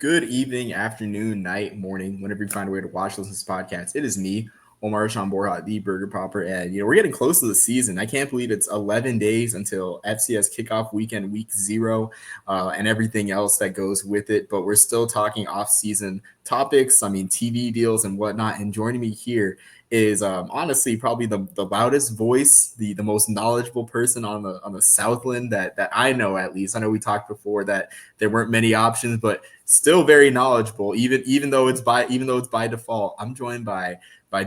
Good evening, afternoon, night, morning, whenever you find a way to watch, listen to this podcast. It is me, Omar Shamborha, the Burger Popper, and we're getting close to the season. I can't believe it's 11 days until FCS Kickoff weekend, week 0, and everything else that goes with it. But we're still talking off-season topics. I mean, TV deals and whatnot. And joining me here is honestly probably the loudest voice, the most knowledgeable person on the Southland that I know. At least I know we talked before that there weren't many options, but still very knowledgeable, even though it's by default. I'm joined by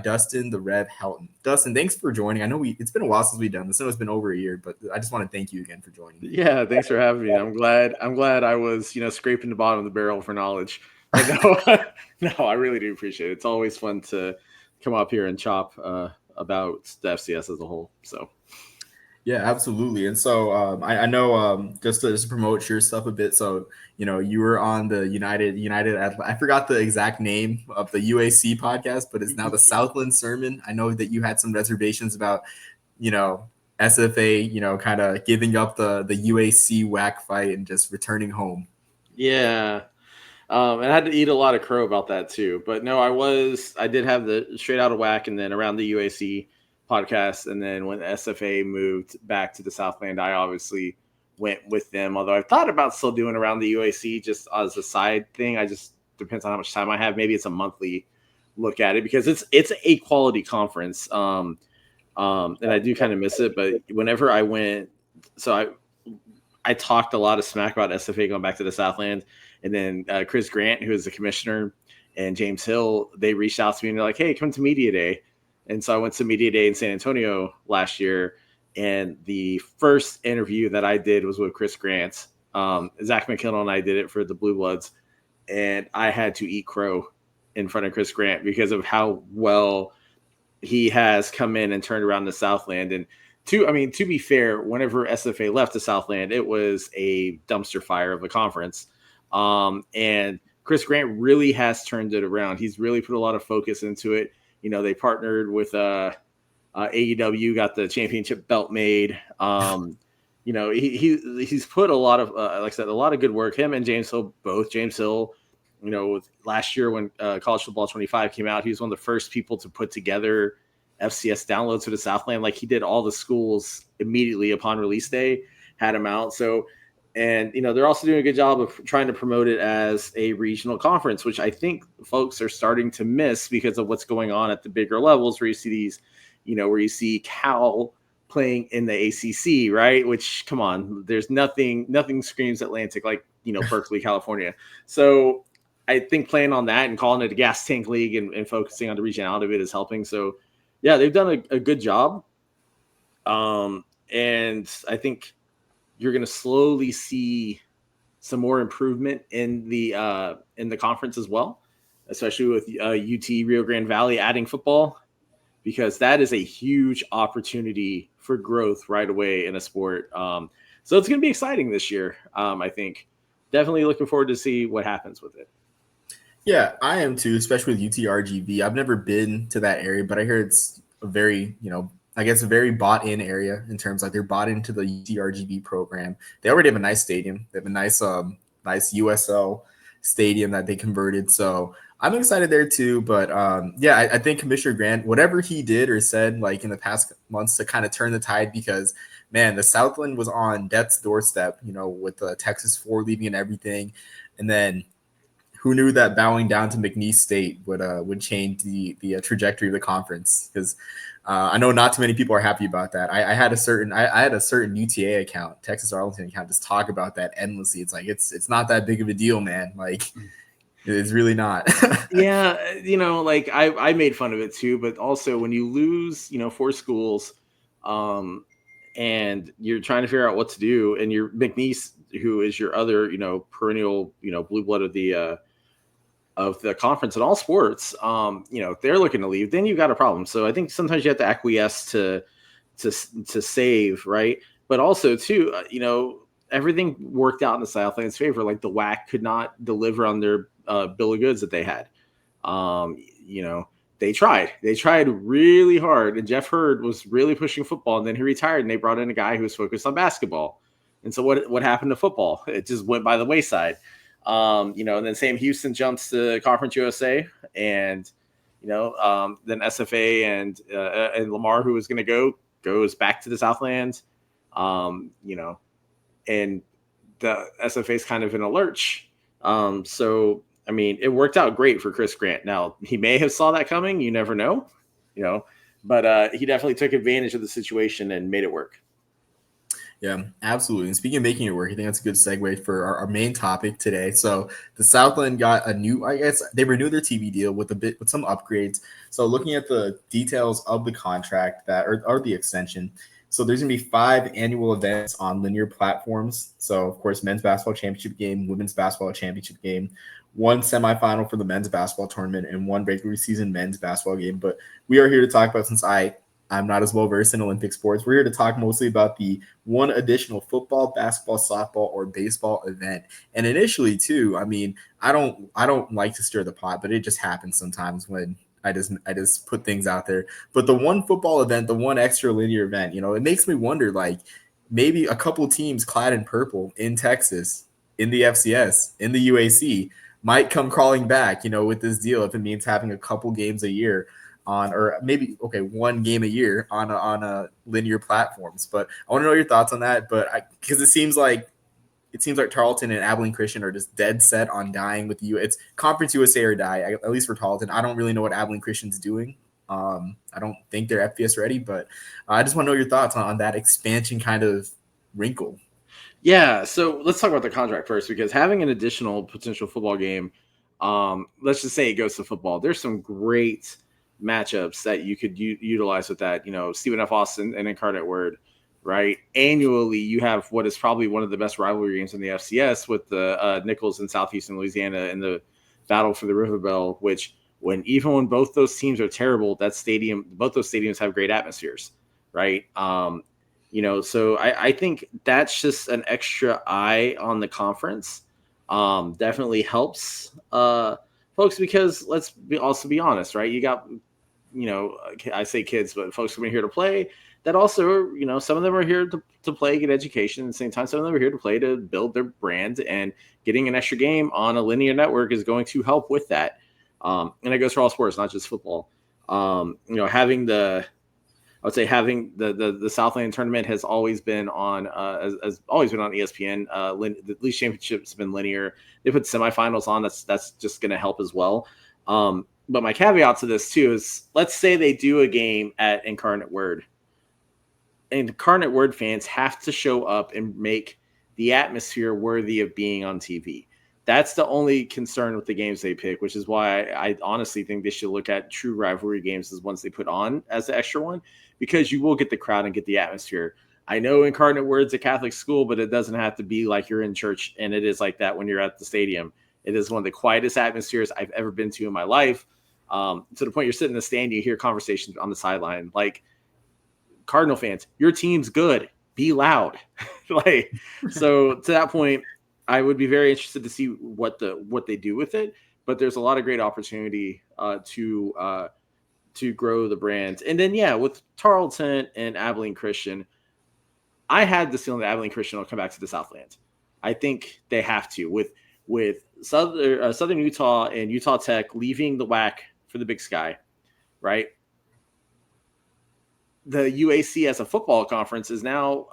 Dustin the Rev Helton. Dustin, thanks for joining. I know it's been a while since we've done this. I know it's been over a year, but I just want to thank you again for joining. Yeah, thanks for having me. I'm glad I was, scraping the bottom of the barrel for knowledge. But no, I really do appreciate it. It's always fun to come up here and chop about the FCS as a whole. So yeah, absolutely. And so I know just to promote your stuff a bit. So, you were on the United, I forgot the exact name of the UAC podcast, but it's now the Southland Sermon. I know that you had some reservations about, SFA, kind of giving up the UAC whack fight and just returning home. Yeah. And I had to eat a lot of crow about that too. But no, I did have the straight out of whack and then around the UAC podcast. And then when the SFA moved back to the Southland, I obviously went with them. Although I've thought about still doing around the UAC just as a side thing. I just depends on how much time I have. Maybe it's a monthly look at it because it's a quality conference. And I do kind of miss it. But whenever I went, so I talked a lot of smack about SFA going back to the Southland. And then Chris Grant, who is the commissioner, and James Hill, they reached out to me and they're like, hey, come to Media Day. And so I went to Media Day in San Antonio last year. And the first interview that I did was with Chris Grant. Zach McKinnell and I did it for the Blue Bloods. And I had to eat crow in front of Chris Grant because of how well he has come in and turned around the Southland. And to be fair, whenever SFA left the Southland, it was a dumpster fire of a conference. And Chris Grant really has turned it around. He's really put a lot of focus into it. They partnered with AEW, got the championship belt made. He's put a lot of, like I said, a lot of good work. Him and James Hill, both. James Hill, last year when College Football 25 came out, he was one of the first people to put together FCS downloads for the Southland. Like he did all the schools immediately upon release day, had them out. So, and, they're also doing a good job of trying to promote it as a regional conference, which I think folks are starting to miss because of what's going on at the bigger levels where you see these, where you see Cal playing in the ACC, right? Which, come on, there's nothing screams Atlantic like, Berkeley, California. So I think playing on that and calling it a gas tank league and focusing on the regionality of it is helping. So, yeah, they've done a good job. And I think you're going to slowly see some more improvement in the conference as well, especially with UT Rio Grande Valley adding football, because that is a huge opportunity for growth right away in a sport. So it's going to be exciting this year. I think definitely looking forward to see what happens with it. Yeah, I am too, especially with UTRGV. I've never been to that area, but I hear it's a very, I guess a very bought-in area in terms like they're bought into the UTRGV program. They already have a nice stadium. They have a nice USL stadium that they converted. So I'm excited there too. But I think Commissioner Grant, whatever he did or said like in the past months to kind of turn the tide, because man, the Southland was on death's doorstep, with the Texas 4 leaving and everything, and then who knew that bowing down to McNeese State would change the trajectory of the conference? Because I know not too many people are happy about that. I had a certain UTA account, Texas Arlington account, just talk about that endlessly. It's like it's not that big of a deal, man. Like it's really not. Yeah, like I made fun of it too, but also when you lose, 4 schools, and you're trying to figure out what to do, and your McNeese, who is your other, perennial, blue blood of the conference in all sports, if they're looking to leave, then you've got a problem. So I think sometimes you have to acquiesce to save, right? But also too, everything worked out in the Southland's favor. Like the WAC could not deliver on their bill of goods that they had. They tried really hard, and Jeff Hurd was really pushing football, and then he retired, and they brought in a guy who was focused on basketball. And so what happened to football? It just went by the wayside. And then Sam Houston jumps to Conference USA, and then SFA and Lamar, who was going to goes back to the Southland, and the SFA is kind of in a lurch. So I mean, it worked out great for Chris Grant. Now he may have saw that coming. You never know, but he definitely took advantage of the situation and made it work. Yeah, absolutely. And speaking of making it work, I think that's a good segue for our main topic today. So the Southland got I guess they renewed their TV deal with some upgrades. So looking at the details of the contract or the extension. So there's going to be 5 annual events on linear platforms. So of course, men's basketball championship game, women's basketball championship game, 1 semifinal for the men's basketball tournament, and 1 regular season men's basketball game. But we are here to talk about, since I'm not as well versed in Olympic sports, we're here to talk mostly about the 1 additional football, basketball, softball, or baseball event. And initially, too, I mean, I don't like to stir the pot, but it just happens sometimes when I just put things out there. But the 1 football event, the 1 extra linear event, it makes me wonder, like, maybe a couple teams clad in purple in Texas, in the FCS, in the UAC might come crawling back, with this deal, if it means having a couple games a year on, or maybe 1 game a year on a linear platforms. But I want to know your thoughts on that. But because it seems like Tarleton and Abilene Christian are just dead set on dying with you. It's Conference USA or die, at least for Tarleton. I don't really know what Abilene Christian's doing. I don't think they're FBS ready, but I just want to know your thoughts on that expansion kind of wrinkle. Yeah, so let's talk about the contract first, because having an additional potential football game, let's just say it goes to football. There's some great matchups that you could utilize with that. Stephen F. Austin and Incarnate Word, right? Annually, you have what is probably one of the best rivalry games in the FCS with the Nichols and Southeastern Louisiana in the battle for the River Bell, which even when both those teams are terrible, both those stadiums have great atmospheres, right? So I think that's just an extra eye on the conference. Definitely helps folks, because let's also be honest, right? You got, I say kids, but folks who are here to play that also, some of them are here to play, get education. At the same time, some of them are here to play to build their brand, and getting an extra game on a linear network is going to help with that. And it goes for all sports, not just football. Having the Southland tournament has always been on has always been on ESPN. The League Championship's been linear. They put semifinals on. That's just going to help as well. But my caveat to this too is, let's say they do a game at Incarnate Word. Incarnate Word fans have to show up and make the atmosphere worthy of being on TV. That's the only concern with the games they pick, which is why I honestly think they should look at true rivalry games as ones they put on as the extra one, because you will get the crowd and get the atmosphere. I know Incarnate Word's a Catholic school, but it doesn't have to be like you're in church, and it is like that when you're at the stadium. It is one of the quietest atmospheres I've ever been to in my life. To the point you're sitting in the stand, you hear conversations on the sideline. Like, Cardinal fans, your team's good. Be loud. So to that point, I would be very interested to see what they do with it. But there's a lot of great opportunity to grow the brand. And then, with Tarleton and Abilene Christian, I had the feeling that Abilene Christian will come back to the Southland. I think they have to, with Southern Utah and Utah Tech leaving the WAC for the Big Sky, right? The UAC as a football conference is now,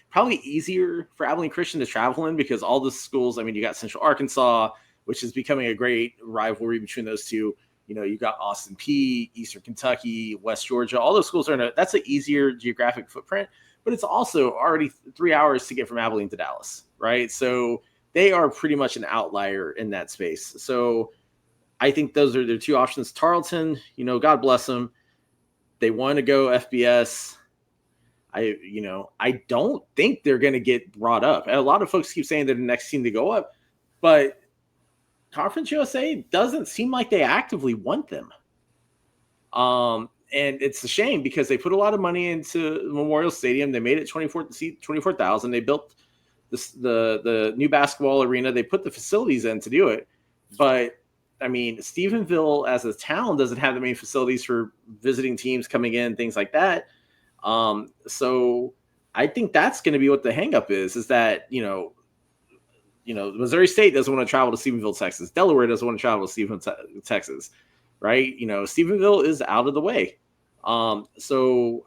probably easier for Abilene Christian to travel in, because all the schools, you got Central Arkansas, which is becoming a great rivalry between those two. You got Austin P, Eastern Kentucky, West Georgia. All those schools that's an easier geographic footprint, but it's also already 3 hours to get from Abilene to Dallas, right? So they are pretty much an outlier in that space. So I think those are their 2 options. Tarleton, God bless them. They want to go FBS. I don't think they're going to get brought up. And a lot of folks keep saying they're the next team to go up, but Conference USA doesn't seem like they actively want them. And it's a shame, because they put a lot of money into Memorial Stadium. They made it 24,000. They built the new basketball arena. They put the facilities in to do it. But Stephenville as a town doesn't have the main facilities for visiting teams coming in, things like that. So I think that's going to be what the hang up is that, Missouri State doesn't want to travel to Stephenville, Texas. Delaware doesn't want to travel to Stephenville, Texas, right? Stephenville is out of the way. So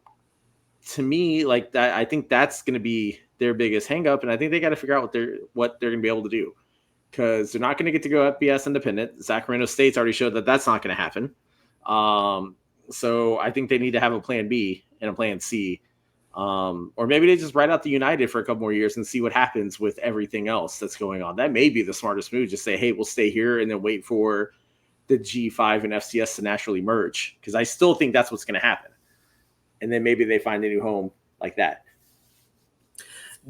to me, like that, I think that's going to be their biggest hangup, and I think they got to figure out what they're going to be able to do, because they're not going to get to go FBS independent. Sacramento State's already showed that that's not going to happen. So I think they need to have a plan B and a plan C. Or maybe they just write out the United for a couple more years and see what happens with everything else that's going on. That may be the smartest move. Just say, hey, we'll stay here and then wait for the G5 and FCS to naturally merge, because I still think that's what's going to happen. And then maybe they find a new home like that.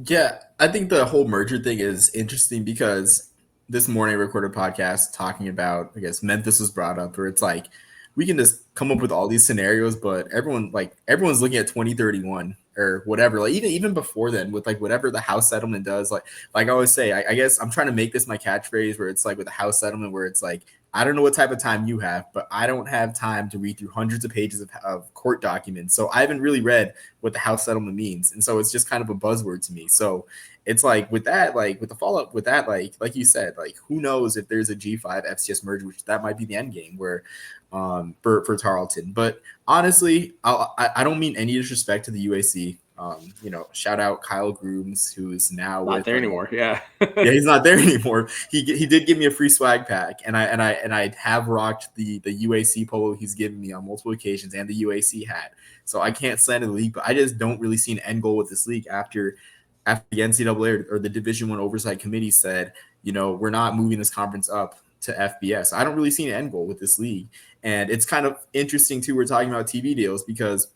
Yeah, I think the whole merger thing is interesting because this morning I recorded a podcast talking about, I guess, Memphis was brought up, where it's like we can just come up with all these scenarios, but everyone's looking at 2031 or whatever. Like even before then, with like whatever the house settlement does, like I always say, I guess I'm trying to make this my catchphrase, where it's like with the house settlement, where it's like, I don't know what type of time you have, but I don't have time to read through hundreds of pages of court documents. So I haven't really read what the house settlement means. And so it's just kind of a buzzword to me. So it's like with that, like with the follow-up with that, like you said, like who knows if there's a G5 FCS merger, which that might be the end game where for Tarleton. But honestly, I don't mean any disrespect to the UAC. Shout out Kyle Grooms, who is now not there anymore. Yeah. Yeah, he's not there anymore. He did give me a free swag pack, and I have rocked the UAC polo he's given me on multiple occasions, and the UAC hat. So I can't slander the league, but I just don't really see an end goal with this league after the NCAA or the Division I Oversight Committee said, we're not moving this conference up to FBS. I don't really see an end goal with this league, and it's kind of interesting too. We're talking about TV deals because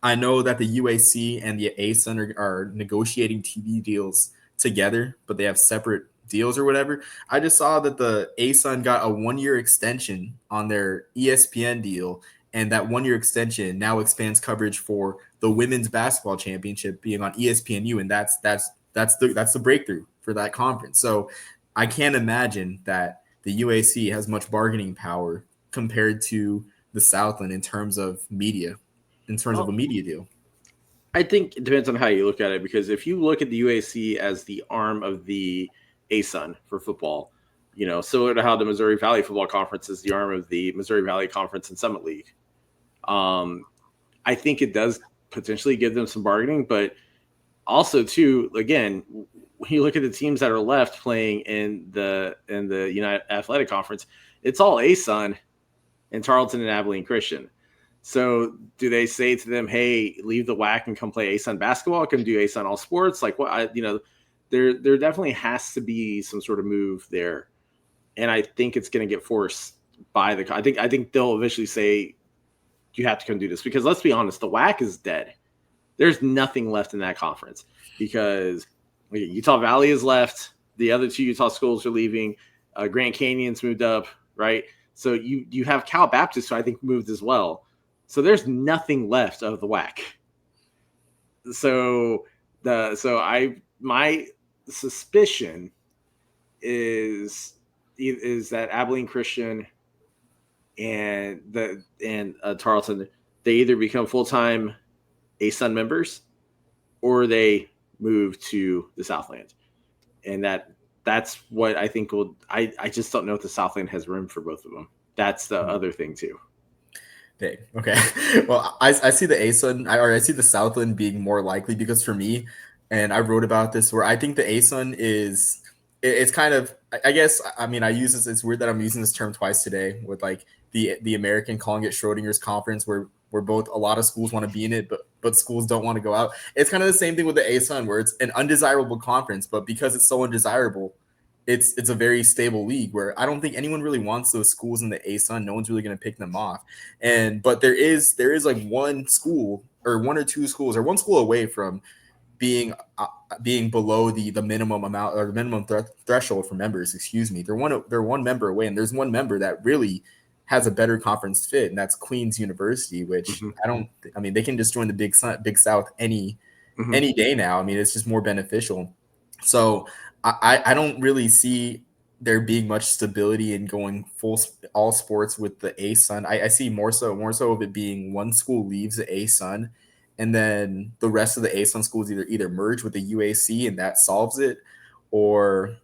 I know that the UAC and the ASUN are negotiating TV deals together, but they have separate deals or whatever. I just saw that the ASUN got a 1-year extension on their ESPN deal, and that 1-year extension now expands coverage for the women's basketball championship being on ESPNU, and that's the breakthrough for that conference. So I can't imagine that the UAC has much bargaining power compared to the Southland in terms of media. Of a media deal. I think it depends on how you look at it, because if you look at the UAC as the arm of the ASUN for football, similar to how the Missouri Valley Football Conference is the arm of the Missouri Valley Conference and Summit League, I think it does potentially give them some bargaining, but also too, again, when you look at the teams that are left playing in the United Athletic Conference, it's all ASUN and Tarleton and Abilene Christian. So do they say to them, hey, leave the WAC and come play ASUN basketball? Come do ASUN all sports? Like what, there definitely has to be some sort of move there. And I think it's going to get forced by I think they'll eventually say, you have to come do this, because let's be honest, the WAC is dead. There's nothing left in that conference because Utah Valley is left. The other two Utah schools are leaving. Grand Canyon's moved up, right? So you have Cal Baptist, who I think moved as well. So there's nothing left of the WAC. My suspicion is that Abilene Christian and Tarleton, they either become full-time ASUN members or they move to the Southland. And that's what I think I just don't know if the Southland has room for both of them. That's the other thing too. Dang. Okay. Well, I see the ASUN I see the Southland being more likely, because for me, and I wrote about this, where I think the ASUN it's kind of, I guess, I mean, I use this, it's weird that I'm using this term twice today, with like the American calling it Schrodinger's conference, where both a lot of schools want to be in it, but schools don't want to go out. It's kind of the same thing with the ASUN, where it's an undesirable conference, but because it's so undesirable, it's a very stable league where I don't think anyone really wants those schools in the ASUN. No one's really going to pick them off. But there is like one school or one or two schools or one school away from being below the minimum amount or the minimum threshold for members. Excuse me. They're one member away, and there's one member that really has a better conference fit, and that's Queen's University, which they can just join the Big South any day now. I mean, it's just more beneficial. So I don't really see there being much stability in going full all sports with the ASUN. I see more so of it being one school leaves the ASUN, and then the rest of the ASUN schools either merge with the UAC and that solves it, or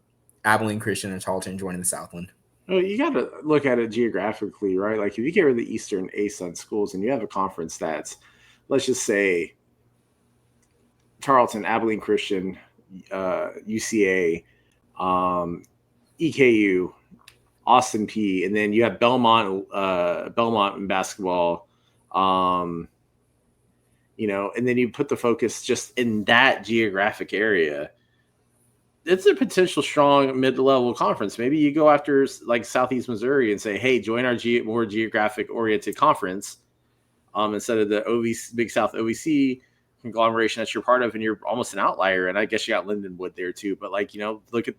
Abilene Christian and Charlton joining the Southland. Well, you got to look at it geographically, right? Like if you get rid of the Eastern ASUN schools and you have a conference that's, let's just say, Tarleton, Abilene Christian, UCA, EKU, Austin P, and then you have Belmont in basketball, and then you put the focus just in that geographic area. It's a potential strong mid-level conference. Maybe you go after like Southeast Missouri and say, hey, join our more geographic-oriented conference instead of the Big South OVC conglomeration that you're part of, and you're almost an outlier. And I guess you got Lindenwood there too. But look at,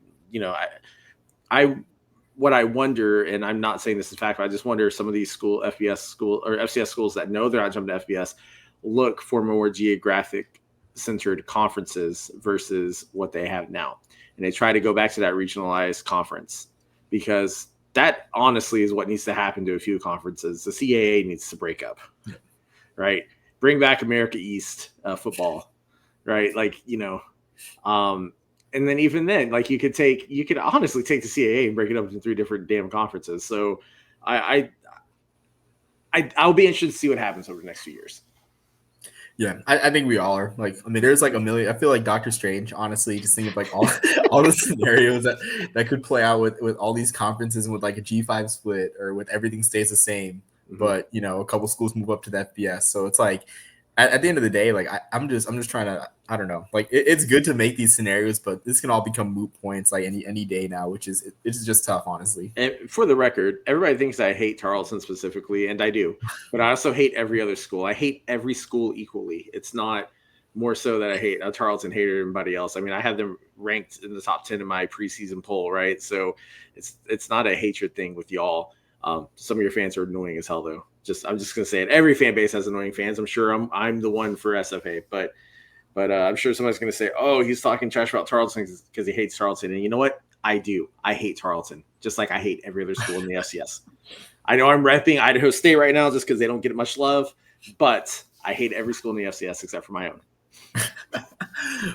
what I wonder, and I'm not saying this is fact, but I just wonder if some of these FCS schools that know they're not jumping to FBS look for more geographic centered conferences versus what they have now. And they try to go back to that regionalized conference, because that honestly is what needs to happen to a few conferences. The CAA needs to break up, right? Bring back America East football, right? And then even then, like you could honestly take the CAA and break it up into 3 different damn conferences. So I'll be interested to see what happens over the next few years. Yeah, I think we all are. There's like a million. I feel like Doctor Strange, honestly, just think of like all the scenarios that could play out with all these conferences and with like a G5 split, or with everything stays the same, but a couple schools move up to the FBS. So it's like at the end of the day, like I'm just trying to, I don't know, like it's good to make these scenarios, but this can all become moot points like any day now, which is it's just tough, honestly. And for the record, everybody thinks I hate Tarleton specifically, and I do, but I also hate every other school. I hate every school equally. It's not more so that I hate Tarleton, hate everybody else. I mean, I have them ranked in the top 10 in my preseason poll, right? So it's not a hatred thing with y'all. Some of your fans are annoying as hell, though. I'm just gonna say it. Every fan base has annoying fans. I'm sure I'm the one for SFA, but I'm sure somebody's gonna say, "Oh, he's talking trash about Tarleton because he hates Tarleton." And you know what? I do. I hate Tarleton, just like I hate every other school in the FCS. I know I'm repping Idaho State right now just because they don't get much love, but I hate every school in the FCS except for my own.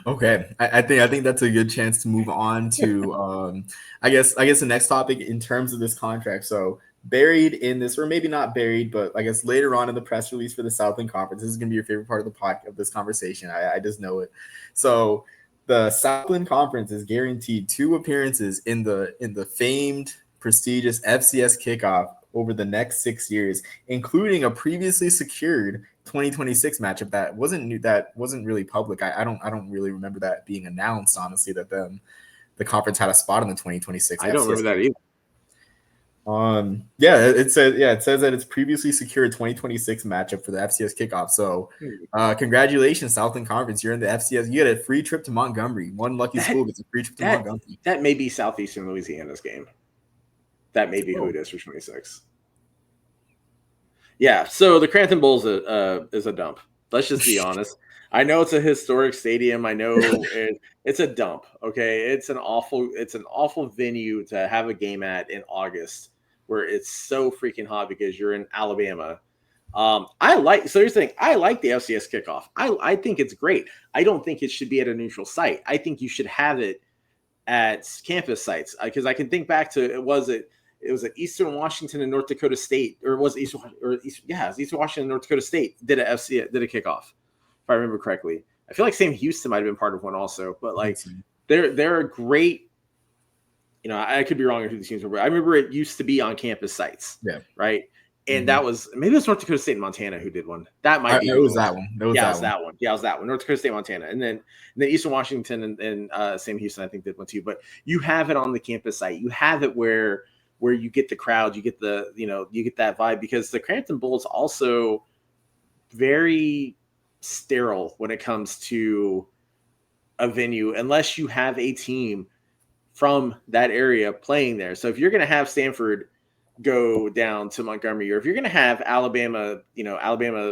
Okay, I think that's a good chance to move on to I guess the next topic in terms of this contract. So buried in this, or maybe not buried, but I guess later on in the press release for the Southland Conference, this is going to be your favorite part of the podcast of this conversation. I just know it. So the Southland Conference is guaranteed 2 appearances in the famed, prestigious FCS Kickoff over the next 6 years, including a previously secured 2026 matchup that wasn't really public. I don't really remember that being announced, honestly, that the conference had a spot in the 2026. I don't remember that either. It says that it's previously secured 2026 matchup for the FCS Kickoff. So congratulations, Southland Conference. You're in the FCS. You get a free trip to Montgomery. One lucky school gets a free trip to Montgomery. That may be Southeastern Louisiana's game. That may be who it is for 26. Yeah, so the Crampton Bowl is a dump. Let's just be honest. I know it's a historic stadium. I know it's a dump. Okay, it's an awful venue to have a game at in August, where it's so freaking hot because you're in Alabama. Here's the thing. I like the FCS Kickoff. I think it's great. I don't think it should be at a neutral site. I think you should have it at campus sites, because I can think back to it was at Eastern Washington and North Dakota State, or it was Eastern Washington and North Dakota State did a kickoff, if I remember correctly. I feel like Sam Houston might have been part of one also, but like they're a great. I could be wrong on who the teams were, but I remember it used to be on campus sites. Yeah. Right. And that was maybe it was North Dakota State and Montana who did one. That might be. It was that one. It was that one. Yeah, it was that one. North Dakota State, Montana, and then Eastern Washington and Sam Houston I think did one too. But you have it on the campus site. You have it where you get the crowd, you get you get that vibe, because the Crampton Bowl is also very sterile when it comes to a venue, unless you have a team from that area playing there. So if you're going to have Stanford go down to Montgomery, or if you're going to have Alabama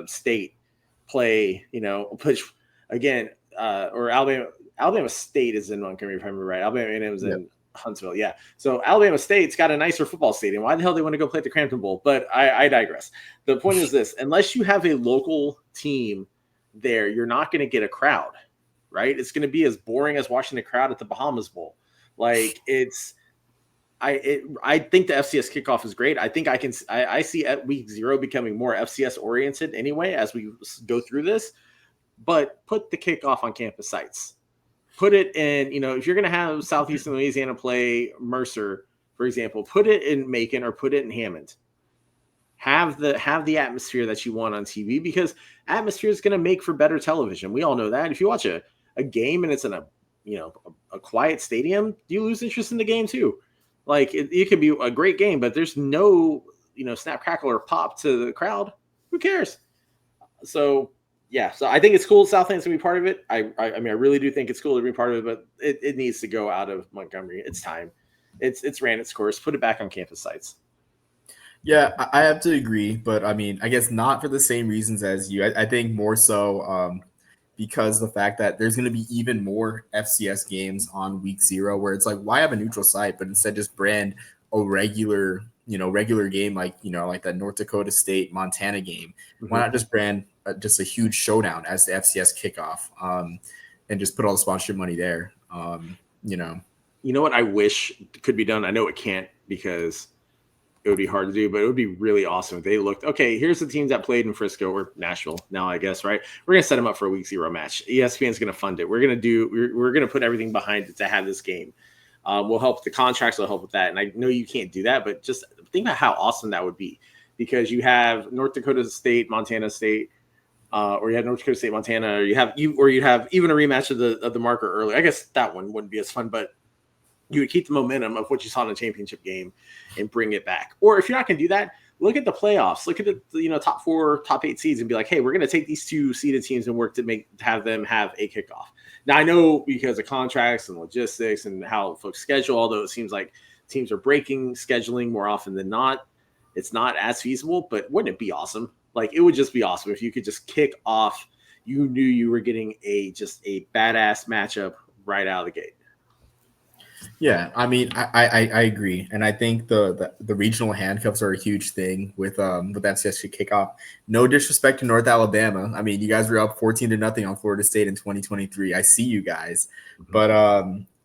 State play, push again, or Alabama State is in Montgomery, if I remember right. Alabama A&M is in Huntsville. Yeah. So Alabama State's got a nicer football stadium. Why the hell they want to go play at the Crampton Bowl? But I digress. The point is this: unless you have a local team there, you're not going to get a crowd, right? It's going to be as boring as watching the crowd at the Bahamas Bowl. Like I think the FCS kickoff is great. I think I see at week 0 becoming more FCS oriented anyway as we go through this. But put the kickoff on campus sites. Put it in, if you're going to have Southeastern Louisiana play Mercer, for example, put it in Macon or put it in Hammond. Have the atmosphere that you want on TV, because atmosphere is going to make for better television. We all know that. If you watch a game and it's in a quiet stadium, you lose interest in the game too. Like it could be a great game, but there's no snap, crackle, or pop to the crowd. Who cares? So yeah, so I think it's cool Southland's gonna be part of it. I mean, I really do think it's cool to be part of it, but it needs to go out of Montgomery. It's time. It's ran its course. Put it back on campus sites. Yeah, I have to agree, but I mean, I guess not for the same reasons as you. I think more so because the fact that there's going to be even more FCS games on week 0, where it's like, why have a neutral site, but instead just brand a regular game like that North Dakota State Montana game. Mm-hmm. Why not just brand just a huge showdown as the FCS kickoff, and just put all the sponsorship money there? You know what I wish could be done. I know it can't because it would be hard to do, but it would be really awesome if they looked, okay, here's the teams that played in Frisco or Nashville now, I guess, right? We're going to set them up for a week 0 match. ESPN's going to fund it. We're going to put everything behind it to have this game. We'll help the contracts, will help with that. And I know you can't do that, but just think about how awesome that would be, because you have North Dakota State, Montana State, or you have North Dakota State, Montana, or you'd have even a rematch of the marker early. I guess that one wouldn't be as fun, but you would keep the momentum of what you saw in the championship game and bring it back. Or if you're not going to do that, look at the playoffs. Look at the top 4, top 8 seeds and be like, hey, we're going to take these 2 seeded teams and work to have them have a kickoff. Now, I know because of contracts and logistics and how folks schedule, although it seems like teams are breaking scheduling more often than not, it's not as feasible, but wouldn't it be awesome? Like, it would just be awesome if you could just kick off. You knew you were getting just a badass matchup right out of the gate. Yeah, I mean, I agree, and I think the regional handcuffs are a huge thing with FCS kickoff. No disrespect to North Alabama. I mean, you guys were up 14-0 on Florida State in 2023. I see you guys, but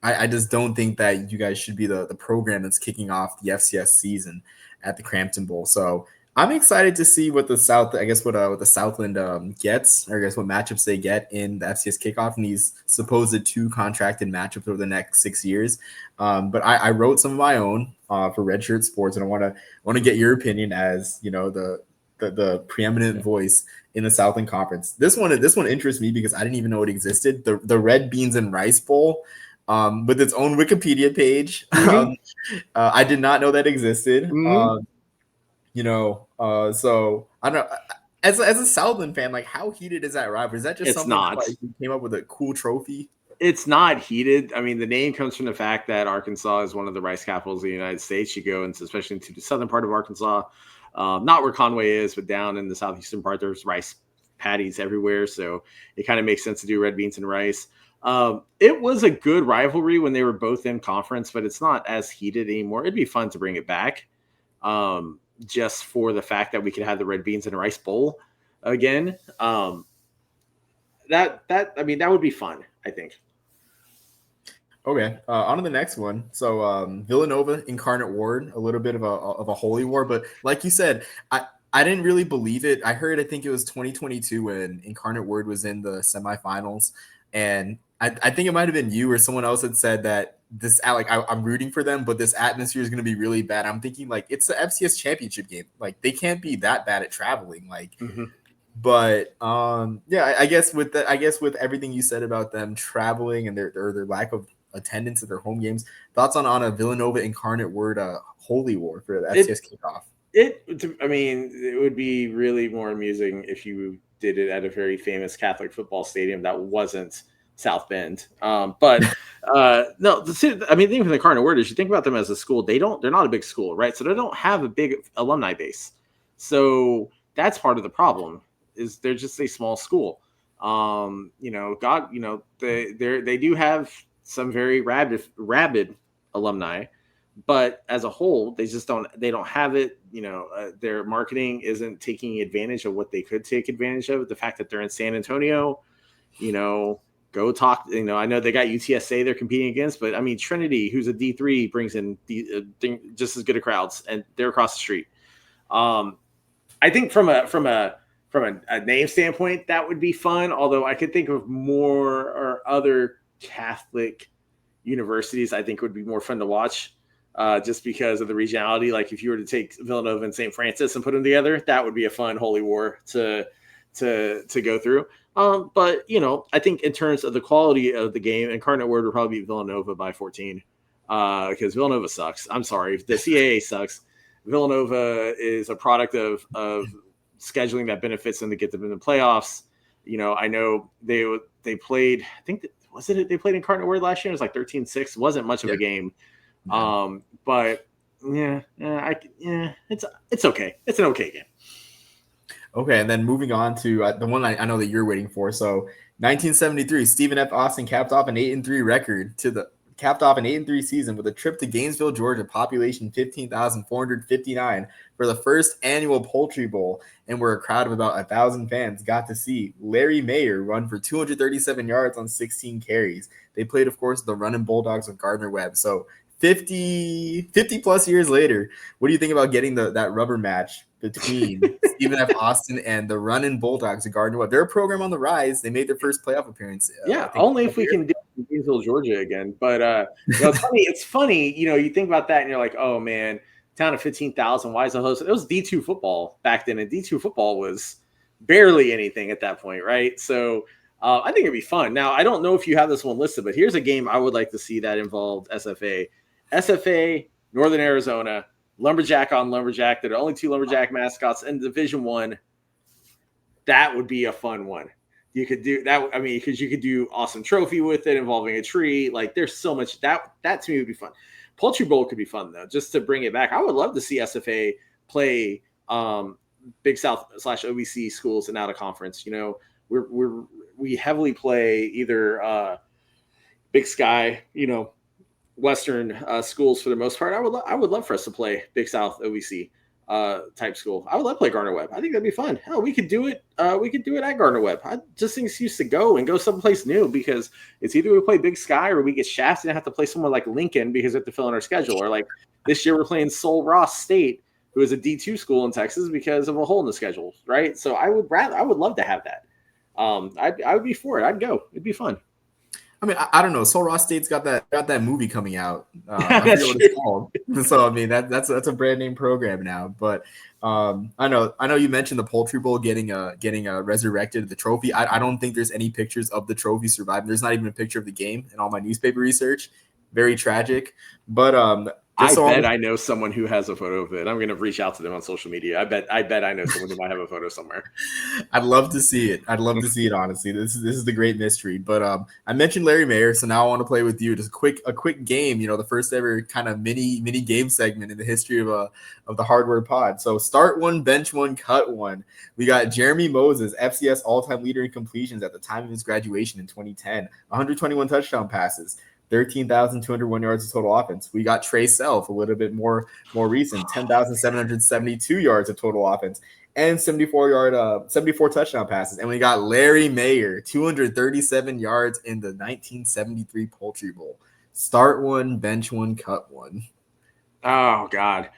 I just don't think that you guys should be the program that's kicking off the FCS season at the Crampton Bowl. So I'm excited to see what the Southland gets, or I guess what matchups they get in the FCS kickoff in these supposed 2 contracted matchups over the next 6 years. But I wrote some of my own for Redshirt Sports, and I want to get your opinion as the preeminent voice in the Southland Conference. This one interests me because I didn't even know it existed. The Red Beans and Rice Bowl. With its own Wikipedia page. I did not know that existed. Mm-hmm. So I don't know. As a Southland fan, like, how heated is that rivalry? Is that just something that, like, you came up with a cool trophy? It's not heated. I mean, the name comes from the fact that Arkansas is one of the rice capitals of the United States. You go into, especially into the southern part of Arkansas, not where Conway is, but down in the southeastern part, there's rice paddies everywhere. So it kind of makes sense to do red beans and rice. It was a good rivalry when they were both in conference, but it's not as heated anymore. It'd be fun to bring it back. Just for the fact that we could have the red beans and rice bowl again. That would be fun, I think. Okay, on to the next one. So Villanova, Incarnate Word, a little bit of a holy war, but like you said, I didn't really believe it. I think it was 2022 when Incarnate Word was in the semifinals, and I think it might have been you or someone else had said that I'm rooting for them, but this atmosphere is going to be really bad. I'm thinking, like, it's the FCS championship game. Like, they can't be that bad at traveling. Like, but yeah, I guess with everything you said about them traveling and their lack of attendance at their home games, thoughts on a Villanova Incarnate Word holy war for the FCS kickoff? It would be really more amusing if you did it at a very famous Catholic football stadium that wasn't South Bend. No, the thing for the Incarnate Word is, you think about them as a school, they're not a big school, right? So they don't have a big alumni base. So that's part of the problem, is they're just a small school. They do have some very rabid alumni, but as a whole, they don't have it. Their marketing isn't taking advantage of what they could take advantage of. The fact that they're in San Antonio, Go talk. I know they got UTSA they're competing against, but I mean Trinity, who's a D3, brings in just as good a crowds, and they're across the street. I think from a name standpoint, that would be fun. Although I could think of more or other Catholic universities, I think would be more fun to watch, just because of the regionality. Like if you were to take Villanova and St. Francis and put them together, that would be a fun holy war to go through. But I think in terms of the quality of the game, Incarnate Word would probably beat Villanova by 14, because Villanova sucks. I'm sorry, the CAA sucks. Villanova is a product of scheduling that benefits them to get them in the playoffs. I know they played. I think they played Incarnate Word last year. It was like 13-6. It wasn't much of a game. But it's okay. It's an okay game. Okay, and then moving on to the one I know that you're waiting for. So 1973, Stephen F. Austin capped off an 8-3 season with a trip to Gainesville, Georgia, population 15,459 for the first annual Poultry Bowl, and where a crowd of about 1,000 fans got to see Larry Mayer run for 237 yards on 16 carries. They played, of course, the Runnin' Bulldogs with Gardner Webb. So 50 plus years later, what do you think about getting that rubber match between Stephen F. Austin and the Runnin' Bulldogs of Gardner Webb? They're a program on the rise. They made their first playoff appearance. Only if we can do it in Gainesville, Georgia again. But it's funny. You think about that and you're like, oh man, town of 15,000. Why is the host? It was D2 football back then, and D2 football was barely anything at that point, right? So I think it'd be fun. Now, I don't know if you have this one listed, but here's a game I would like to see that involved SFA. SFA, Northern Arizona, Lumberjack on Lumberjack. They're the only two Lumberjack mascots in Division I. That would be a fun one. You could do that. I mean, because you could do awesome trophy with it involving a tree. Like there's so much that to me would be fun. Poultry Bowl could be fun though, just to bring it back. I would love to see SFA play Big South / OVC schools and out of conference. We heavily play either Big Sky, Western schools for the most part. I would love for us to play Big South OVC type school. I would love to play Gardner Webb. I think that'd be fun. Hell, we could do it. We could do it at Gardner Webb. I just think it's used to go someplace new, because it's either we play Big Sky or we get shafted and have to play somewhere like Lincoln because we have to fill in our schedule. Or like this year we're playing Sol Ross State, who is a D2 school in Texas, because of a hole in the schedule, right? So I would love to have that. I would be for it. I'd go. It'd be fun. I mean, I don't know. Sol Ross State's got that movie coming out. I forget what it's called. So I mean, that's a brand name program now. But I know you mentioned the Poultry Bowl getting resurrected, the trophy. I don't think there's any pictures of the trophy surviving. There's not even a picture of the game in all my newspaper research. Very tragic. But I know someone who has a photo of it. I'm going to reach out to them on social media. I bet I know someone who might have a photo somewhere. I'd love to see it. Honestly. This is the great mystery. But I mentioned Larry Mayer, so now I want to play with you. Just a quick game. The first ever kind of mini game segment in the history of the Hardware Pod. So start one, bench one, cut one. We got Jeremy Moses, FCS all-time leader in completions at the time of his graduation in 2010. 121 touchdown passes. 13,201 yards of total offense. We got Trey Self, a little bit more recent, 10,772 yards of total offense, and 74 touchdown passes. And we got Larry Mayer, 237 yards in the 1973 Poultry Bowl. Start one, bench one, cut one. Oh God.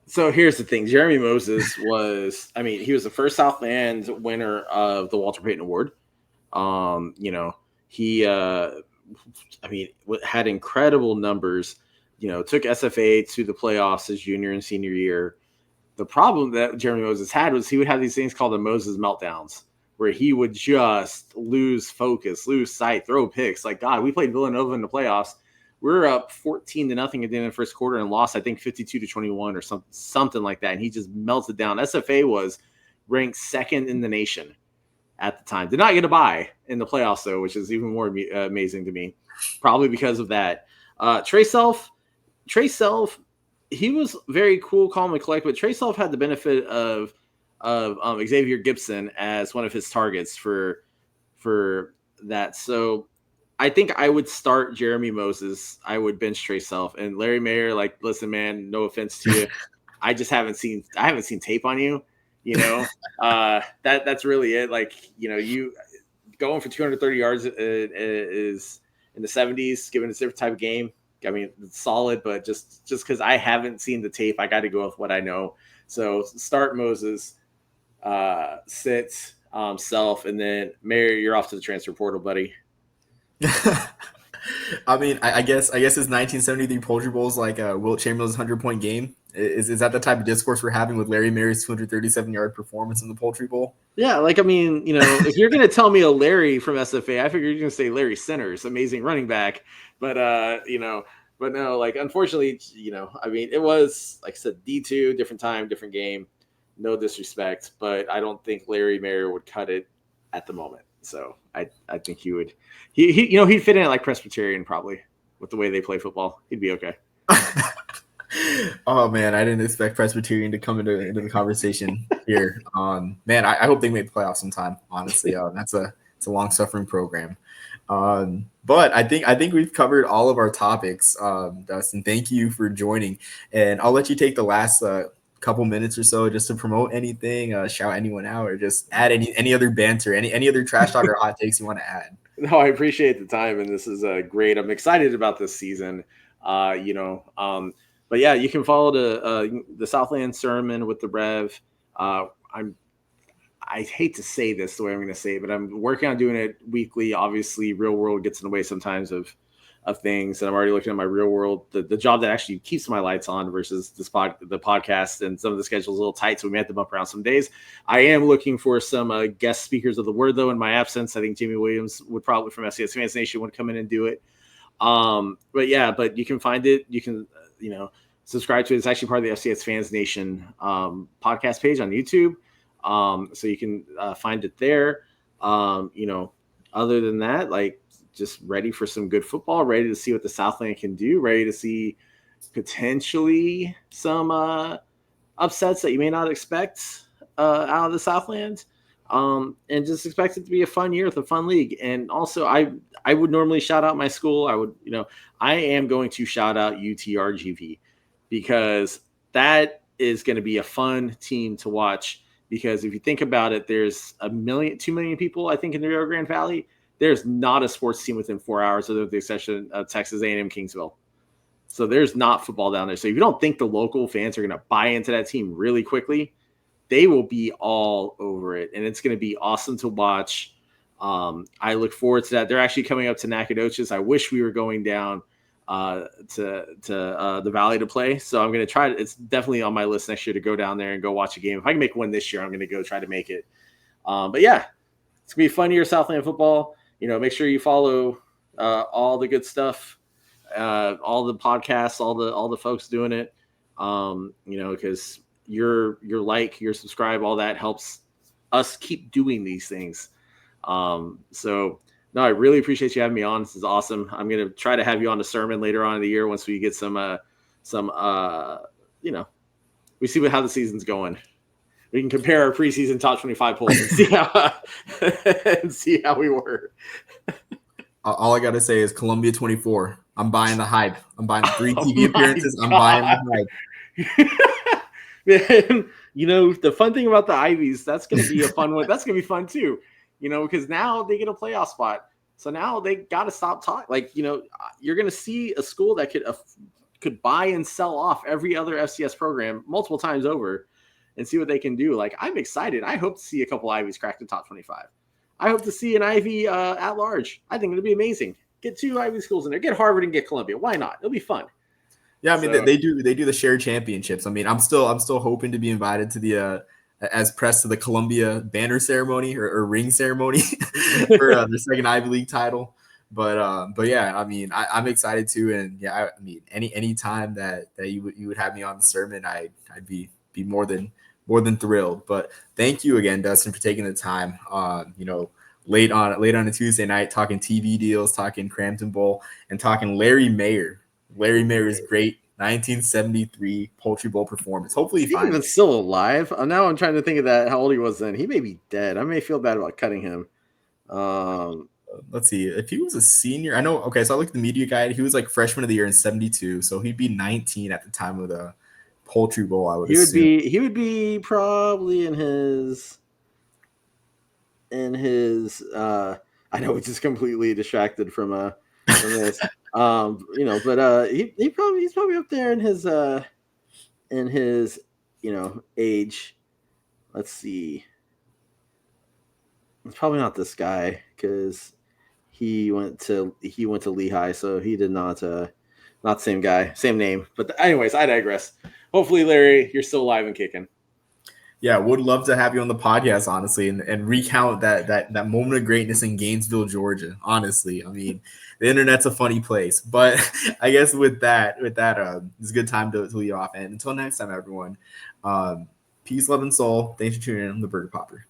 So here's the thing. Jeremy Moses he was the first Southland winner of the Walter Payton Award. He had incredible numbers, took SFA to the playoffs his junior and senior year. The problem that Jeremy Moses had was he would have these things called the Moses meltdowns, where he would just lose focus, lose sight, throw picks. Like, God, we played Villanova in the playoffs. We were up 14-0 at the end of the first quarter and lost, I think, 52-21 or something like that. And he just melted down. SFA was ranked second in the nation at the time. Did not get a bye in the playoffs, though, which is even more amazing to me, probably because of that. Trey Self, he was very cool, calm, and collected, but Trey Self had the benefit of Xavier Gibson as one of his targets for that. So I think I would start Jeremy Moses. I would bench Trey Self. And Larry Mayer, like, listen, man, no offense to you. I haven't seen tape on you. That's really it. Like, going for 230 yards is in the 70s, given it's a different type of game. I mean, it's solid, but just because I haven't seen the tape, I got to go with what I know. So start Moses, sit Self, and then Mary, you're off to the transfer portal, buddy. I mean, I guess his 1973 Poultry Bowl is like Wilt Chamberlain's 100-point game. Is that the type of discourse we're having with Larry Mary's 237-yard performance in the Poultry Bowl? Yeah, like, I mean, if you're going to tell me a Larry from SFA, I figured you're going to say Larry Centers, amazing running back. But, but no, like, unfortunately, I mean, it was, like I said, D2, different time, different game. No disrespect, but I don't think Larry Mayer would cut it at the moment. So I think he would, he'd fit in at like Presbyterian probably with the way they play football. He'd be okay. Oh man, I didn't expect Presbyterian to come into the conversation here. Man, I hope they make the playoffs sometime. Honestly, it's a long suffering program. But I think we've covered all of our topics. Dustin, thank you for joining, and I'll let you take the last couple minutes or so just to promote anything, shout anyone out, or just add any other banter, any other trash talk or hot takes you want to add. No, I appreciate the time, and this is great. I'm excited about this season. But yeah, you can follow the Southland sermon with the Rev. I hate to say this the way I'm going to say it, but I'm working on doing it weekly. Obviously, real world gets in the way sometimes of things, and I'm already looking at my real world, the job that actually keeps my lights on versus the podcast, and some of the schedule's a little tight, so we may have to bump around some days. I am looking for some guest speakers of the word, though, in my absence. I think Jamie Williams would probably from FCS Fans Nation would come in and do it. But you can find it. You can, subscribe to it. It's actually part of the FCS Fans Nation podcast page on YouTube. So you can find it there. Other than that, like, just ready for some good football, ready to see what the Southland can do, ready to see potentially some upsets that you may not expect out of the Southland. And just expect it to be a fun year with a fun league. And also I would normally shout out my school. I am going to shout out UTRGV because that is going to be a fun team to watch. Because if you think about it, there's 2 million people, I think, in the Rio Grande Valley. There's not a sports team within 4 hours, other than the exception of Texas A&M Kingsville. So there's not football down there. So if you don't think the local fans are going to buy into that team really quickly, they will be all over it, and it's going to be awesome to watch. I look forward to that. They're actually coming up to Nacogdoches. I wish we were going down to the Valley to play. So I'm going to try. It's definitely on my list next year to go down there and go watch a game. If I can make one this year, I'm going to go try to make it. But yeah, it's going to be a fun year of Southland football. Make sure you follow all the good stuff, all the podcasts, all the folks doing it. Because your like, your subscribe, all that helps us keep doing these things. So no, I really appreciate you having me on. This is awesome. I'm going to try to have you on the sermon later on in the year once we get we see how the season's going. We can compare our preseason top 25 polls and see how we were. All I got to say is Columbia 24. I'm buying the hype. I'm buying 3 TV appearances. I'm buying the hype. Man, the fun thing about the Ivies, that's going to be a fun one. That's going to be fun too, because now they get a playoff spot. So now they got to stop talking. Like, you're going to see a school that could buy and sell off every other FCS program multiple times over and see what they can do. Like, I'm excited. I hope to see a couple Ivies crack the top 25. I hope to see an Ivy at large. I think it'll be amazing. Get 2 Ivy schools in there. Get Harvard and get Columbia. Why not? It'll be fun. Yeah, I mean, they do the shared championships. I mean, I'm still hoping to be invited to the as press to the Columbia banner ceremony or ring ceremony for the second Ivy League title. But yeah, I mean, I'm excited too, and yeah, I mean, any time that you would have me on the sermon, I'd be more than thrilled. But thank you again, Dustin, for taking the time. Late on a Tuesday night, talking TV deals, talking Crampton Bowl, and talking Larry Mayer. Larry Mayer's great 1973 Poultry Bowl performance. Hopefully he finds even still alive. Now I'm trying to think of that, how old he was then. He may be dead. I may feel bad about cutting him. Let's see. If he was a senior, I know. Okay, so I looked at the media guide. He was like freshman of the year in 72, so he'd be 19 at the time of the Poultry Bowl. I would assume. He would be probably in his I know we just completely distracted from this. But he's probably up there in his age. Let's see. It's probably not this guy because he went to Lehigh, so he did not not same guy, same name. But anyways, I digress. Hopefully, Larry, you're still alive and kicking. Yeah, would love to have you on the podcast, honestly, and recount that moment of greatness in Gainesville, Georgia. Honestly, I mean, the internet's a funny place, but I guess with that, it's a good time to leave off. And until next time, everyone, peace, love, and soul. Thanks for tuning in on the Burger Popper.